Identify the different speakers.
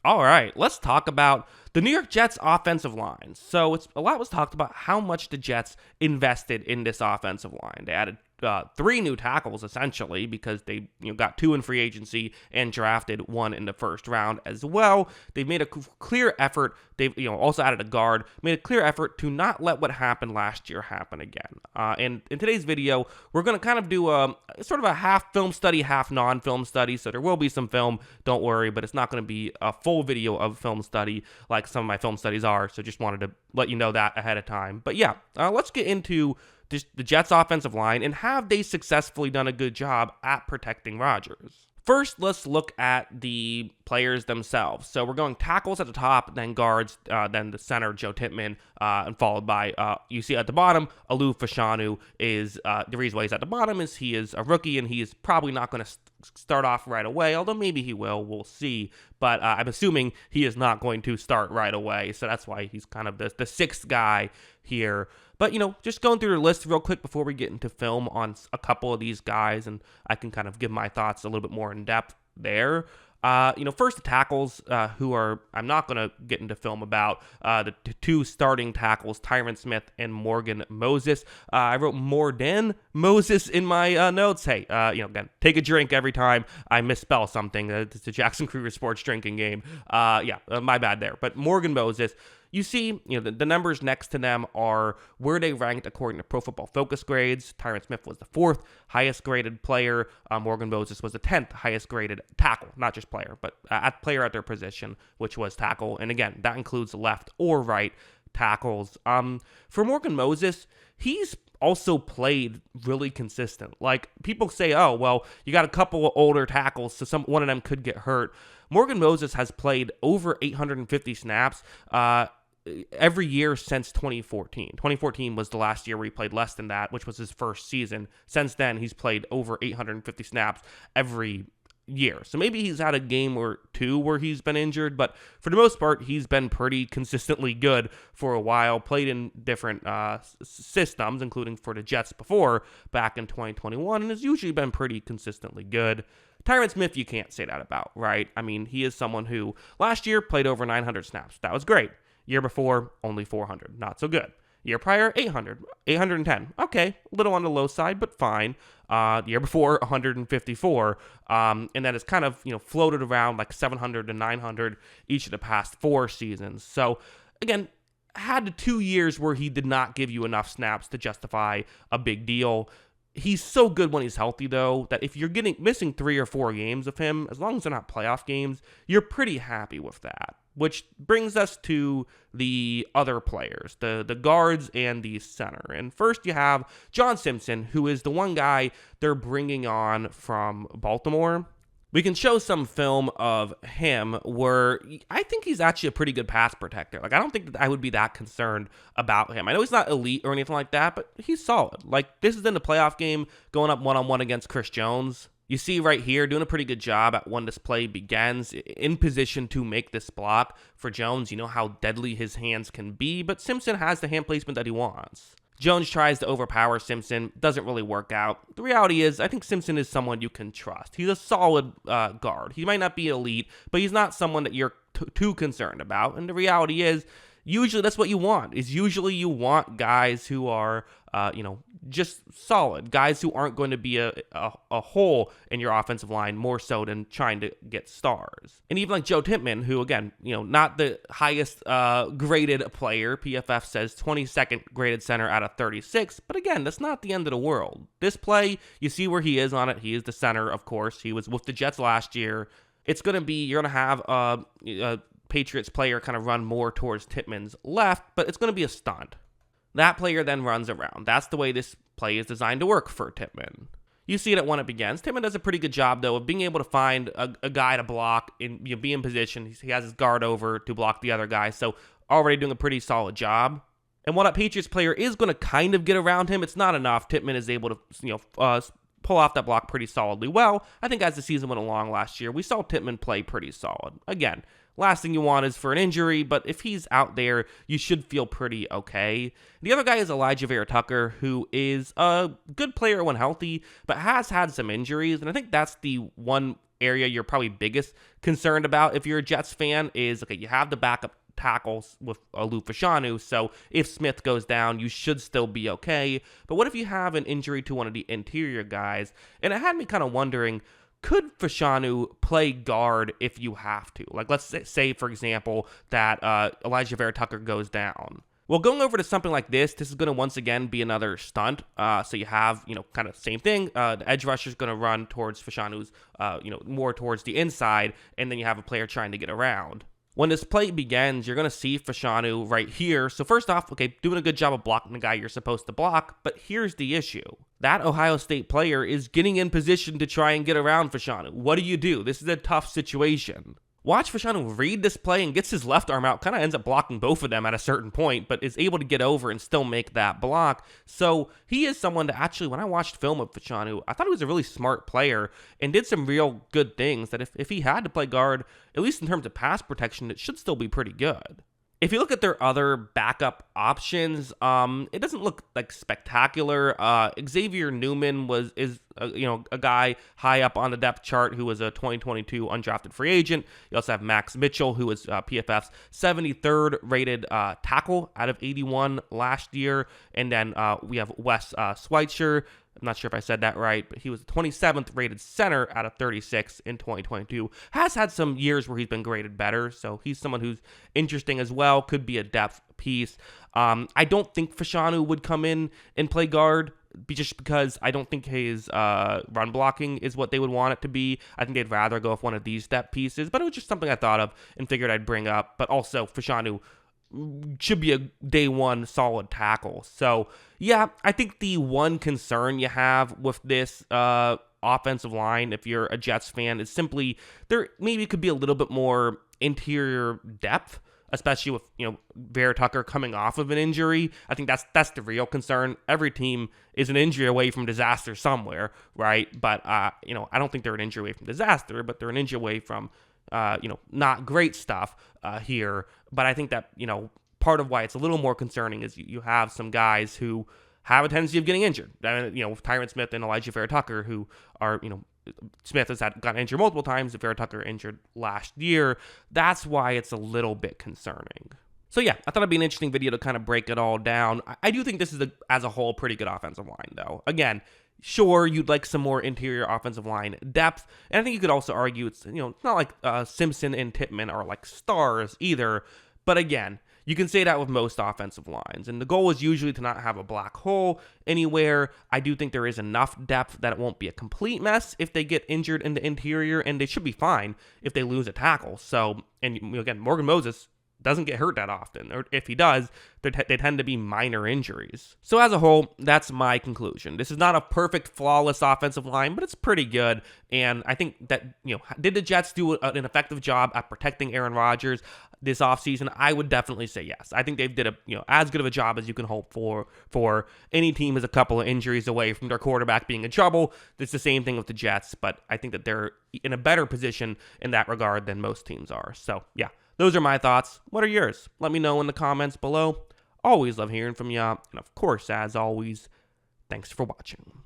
Speaker 1: All right, let's talk about the New York Jets offensive line. So a lot was talked about how much the Jets invested in this offensive line. They added 3 new tackles essentially because they got 2 in free agency and drafted 1 in the first round as well. They've made a clear effort. They've also added a guard. Made a clear effort to not let what happened last year happen again. And in today's video, we're going to kind of do a sort of a half film study, half non-film study. So there will be some film, don't worry, but it's not going to be a full video of film study like some of my film studies are. So just wanted to let you know that ahead of time. But yeah, let's get into the Jets offensive line and have they successfully done a good job at protecting Rodgers. First, let's look at the players themselves. So we're going tackles at the top, then guards, then the center, Joe Tippmann, and followed by, you see at the bottom, Alu Fashanu is, the reason why he's at the bottom is he is a rookie and he is probably not going to start off right away, although maybe he will, we'll see. But I'm assuming he is not going to start right away, so that's why he's kind of the 6th guy here. But, just going through the list real quick before we get into film on a couple of these guys, and I can kind of give my thoughts a little bit more in depth there. First the tackles, who are, I'm not going to get into film about, the 2 starting tackles, Tyron Smith and Morgan Moses. I wrote Morden Moses in my notes. Hey, again, take a drink every time I misspell something. It's a Jackson Kruger Sports drinking game. My bad there. But Morgan Moses, you see, the numbers next to them are where they ranked according to Pro Football Focus grades. Tyron Smith was the 4th highest graded player. Morgan Moses was the 10th highest graded tackle, not just player, but player at their position, which was tackle. And again, that includes left or right tackles. For Morgan Moses, he's also played really consistent. Like, people say, oh, well, you got a couple of older tackles, so one of them could get hurt. Morgan Moses has played over 850 snaps every year since 2014. 2014 was the last year where he played less than that, which was his first season. Since then, he's played over 850 snaps every year. So maybe he's had a game or 2 where he's been injured, but for the most part, he's been pretty consistently good for a while, played in different systems, including for the Jets before, back in 2021, and has usually been pretty consistently good. Tyron Smith, you can't say that about, right? I mean, he is someone who last year played over 900 snaps. That was great. Year before, only 400. Not so good. Year prior, 800, 810. Okay, a little on the low side, but fine. Year before, 154. And then it's kind of, floated around like 700 to 900 each of the past 4 seasons. So, again, had 2 years where he did not give you enough snaps to justify a big deal. He's so good when he's healthy, though, that if you're missing 3 or 4 games of him, as long as they're not playoff games, you're pretty happy with that. Which brings us to the other players, the guards and the center. And first you have John Simpson, who is the one guy they're bringing on from Baltimore. We can show some film of him where I think he's actually a pretty good pass protector. Like, I don't think that I would be that concerned about him. I know he's not elite or anything like that, but he's solid. Like, this is in the playoff game, going up one-on-one against Chris Jones. You see right here, doing a pretty good job at when this play begins, in position to make this block for Jones. You know how deadly his hands can be, but Simpson has the hand placement that he wants. Jones tries to overpower Simpson, doesn't really work out. The reality is, I think Simpson is someone you can trust. He's a solid guard. He might not be elite, but he's not someone that you're too concerned about. And the reality is, usually that's what you want. Usually you want guys who are, just solid. Guys who aren't going to be a hole in your offensive line more so than trying to get stars. And even like Joe Tippmann, who again, not the highest graded player. PFF says 22nd graded center out of 36. But again, that's not the end of the world. This play, you see where he is on it. He is the center, of course. He was with the Jets last year. It's going to be, you're going to have a Patriots player kind of run more towards Tippmann's left, but it's going to be a stunt. That player then runs around. That's the way this play is designed to work for Tippmann. You see it when it begins. Tippmann does a pretty good job, though, of being able to find a guy to block and be in position. He has his guard over to block the other guy, so already doing a pretty solid job. And while that Patriots player is going to kind of get around him, it's not enough. Tippmann is able to, pull off that block pretty solidly well. I think as the season went along last year, we saw Tippmann play pretty solid. Again, last thing you want is for an injury, but if he's out there, you should feel pretty okay. The other guy is Elijah Vera-Tucker, who is a good player when healthy, but has had some injuries, and I think that's the one area you're probably biggest concerned about if you're a Jets fan is, okay, you have the backup tackles with Lou Fashanu, so if Smith goes down, you should still be okay. But what if you have an injury to one of the interior guys? And it had me kind of wondering, could Fashanu play guard if you have to? Like, let's say, for example, that Elijah Vera Tucker goes down. Well, going over to something like this is going to once again be another stunt. So you have, kind of same thing. The edge rusher is going to run towards Fashanu's, more towards the inside, and then you have a player trying to get around. When this play begins, you're going to see Fashanu right here. So first off, okay, doing a good job of blocking the guy you're supposed to block, but here's the issue. That Ohio State player is getting in position to try and get around Fashanu. What do? This is a tough situation. Watch Fashanu read this play and gets his left arm out, kind of ends up blocking both of them at a certain point, but is able to get over and still make that block. So he is someone that actually, when I watched film of Fashanu, I thought he was a really smart player and did some real good things that if he had to play guard, at least in terms of pass protection, it should still be pretty good. If you look at their other backup options, it doesn't look like spectacular. Xavier Newman is a guy high up on the depth chart who was a 2022 undrafted free agent. You also have Max Mitchell, who was PFF's 73rd rated tackle out of 81 last year, and then we have Wes Schweitzer. I'm not sure if I said that right, but he was the 27th rated center out of 36 in 2022. Has had some years where he's been graded better, so he's someone who's interesting as well. Could be a depth piece. I don't think Fashanu would come in and play guard just because I don't think his run blocking is what they would want it to be. I think they'd rather go with one of these step pieces, but it was just something I thought of and figured I'd bring up. But also, Fashanu should be a day one solid tackle. So yeah, I think the one concern you have with this offensive line, if you're a Jets fan, is simply there maybe could be a little bit more interior depth, especially with Vera Tucker coming off of an injury. I think that's the real concern. Every team is an injury away from disaster somewhere, right? But I don't think they're an injury away from disaster, but they're an injury away from not great stuff here. But I think that, part of why it's a little more concerning is you have some guys who have a tendency of getting injured. Tyron Smith and Elijah Vera Tucker, who are, Smith has gotten injured multiple times. Vera Tucker injured last year. That's why it's a little bit concerning. So yeah, I thought it'd be an interesting video to kind of break it all down. I do think this is, as a whole, pretty good offensive line, though. Again, sure, you'd like some more interior offensive line depth. And I think you could also argue it's not like Simpson and Tippmann are like stars either. But again, you can say that with most offensive lines. And the goal is usually to not have a black hole anywhere. I do think there is enough depth that it won't be a complete mess if they get injured in the interior. And they should be fine if they lose a tackle. So, and again, Morgan Moses doesn't get hurt that often, or if he does, they tend to be minor injuries. So as a whole, that's my conclusion. This is not a perfect, flawless offensive line, but it's pretty good, and I think that, did the Jets do an effective job at protecting Aaron Rodgers this offseason? I would definitely say yes. I think they did as good of a job as you can hope for any team is a couple of injuries away from their quarterback being in trouble. It's the same thing with the Jets, but I think that they're in a better position in that regard than most teams are. So yeah. Those are my thoughts. What are yours? Let me know in the comments below. Always love hearing from you. And of course, as always, thanks for watching.